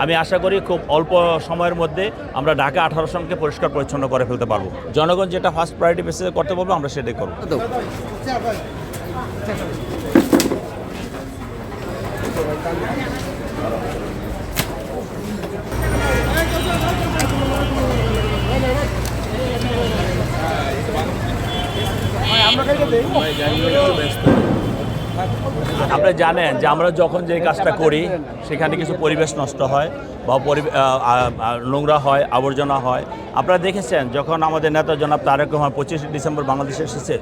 আমি আশা করি খুব অল্প সময়ের মধ্যে আমরা ঢাকা 18 সনকে পরিষ্কার পরিচ্ছন্ন করে ফেলতে পারবো। জনগণ যেটা ফার্স্ট প্রায়োরিটি বেসিসে করতে বলবো আমরা সেটাই করবো। আপনি জানেন যে আমরা যখন যে কাজটা করি সেখানে কিছু পরিবেশ নষ্ট হয় বা নোংরা হয়, আবর্জনা হয়। আপনারা দেখেছেন যখন আমাদের নেতা জনাব তারেক রহমান 25 ডিসেম্বর বাংলাদেশে এসেছে,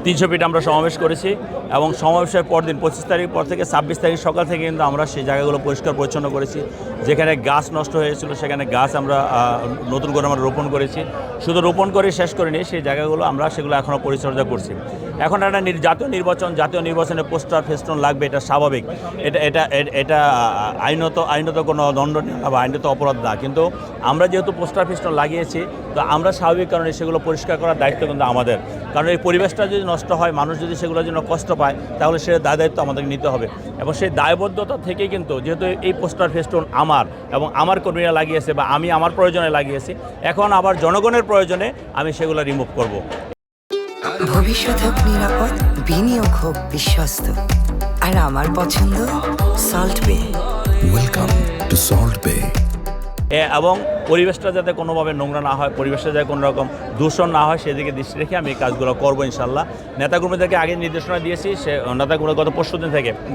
300 ফিট আমরা সমাবেশ করেছি এবং সমাবেশের পরদিন 25 তারিখ পর থেকে 26 তারিখ সকাল থেকে কিন্তু আমরা সেই জায়গাগুলো পরিষ্কার পরিচ্ছন্ন করেছি। যেখানে গাছ নষ্ট হয়েছিল সেখানে গাছ আমরা নতুন করে আমরা রোপণ করেছি। শুধু রোপণ করে শেষ করিনি, সেই জায়গাগুলো আমরা সেগুলো এখনও পরিচর্যা করছি। এখন একটা জাতীয় নির্বাচনে পোস্টার ফেস্টুন লাগবে, এটা স্বাভাবিক। এটা আইনত কোনো দণ্ডনীয় বা আইনত অপরাধ না, কিন্তু আমরা যেহেতু পোস্টার ফেস্টুন লাগিয়েছি তো আমরা স্বাভাবিক কারণে সেগুলো পরিষ্কার করার দায়িত্ব কিন্তু আমাদের। কারণ এই পরিবেশটা যদি নষ্ট হয়, মানুষ যদি সেগুলোর জন্য কষ্ট পায়, তাহলে সে দায়িত্ব আমাদেরকে নিতে হবে। এবং সেই দায়বদ্ধতা থেকেই কিন্তু যেহেতু এই পোস্টার ফেস্টুন আমার এবং আমার কর্মীরা লাগিয়েছে বা আমি আমার প্রয়োজনে লাগিয়েছি, এখন আবার জনগণের প্রয়োজনে আমি সেগুলো রিমুভ করব। ভবিষ্যৎ হোক নিরাপদ, বিনিয়োগ হোক বিশ্বস্ত, আর আমার পছন্দ সল্ট বে। ওয়েলকাম টু সল্ট বে। এবং পরিবেশটা যাতে কোনোভাবে নোংরা না হয়, পরিবেশটা যাতে কোনো রকম দূষণ না হয়, সেদিকে দৃষ্টি রেখে আমি এই কাজগুলো করবো ইনশাল্লাহ। নেতাকর্মীদেরকে আগে নির্দেশনা দিয়েছি, সে নেতাকর্মী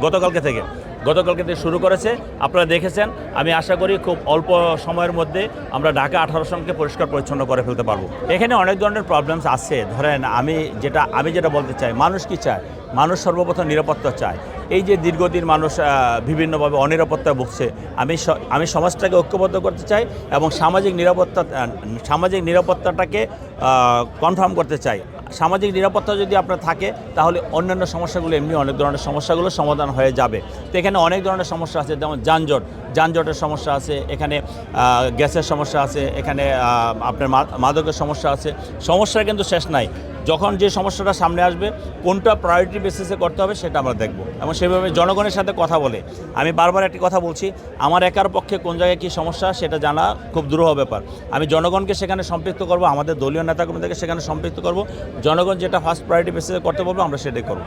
গতকালকে থেকে শুরু করেছে। আপনারা দেখেছেন। আমি আশা করি খুব অল্প সময়ের মধ্যে আমরা ঢাকা 18 সনকে পরিষ্কার পরিচ্ছন্ন করে ফেলতে পারবো। এখানে অনেক ধরনের প্রবলেমস আছে। ধরেন আমি যেটা বলতে চাই, মানুষ কি চায়? মানুষ সর্বপ্রথম নিরাপত্তা চায়। এই যে দীর্ঘদিন মানুষ বিভিন্নভাবে অনিরাপত্তায় ভুগছে, আমি সমাজটাকে ঐক্যবদ্ধ করতে চাই এবং সামাজিক নিরাপত্তাটাকে কনফার্ম করতে চাই। সামাজিক নিরাপত্তা যদি আপনার থাকে তাহলে অন্যান্য সমস্যাগুলো এমনি অনেক ধরনের সমস্যাগুলো সমাধান হয়ে যাবে। তো এখানে অনেক ধরনের সমস্যা আছে, যেমন যানজটের সমস্যা আছে, এখানে গ্যাসের সমস্যা আছে, এখানে আপনার মাদকের সমস্যা আছে। সমস্যার কিন্তু শেষ নাই। যখন যে সমস্যাটা সামনে আসবে, কোনটা প্রায়োরিটি বেসিসে করতে হবে সেটা আমরা দেখব এবং সেভাবে জনগণের সাথে কথা বলে। আমি বারবার একটি কথা বলছি, আমার একার পক্ষে কোন জায়গায় কী সমস্যা সেটা জানা খুব দুরূহ ব্যাপার। আমি জনগণকে সেখানে সম্পৃক্ত করব, আমাদের দলীয় নেতাকর্মীদেরকে সেখানে সম্পৃক্ত করব। জনগণ যেটা ফার্স্ট প্রায়োরিটি বেসিসে করতে বলবো আমরা সেটাই করব।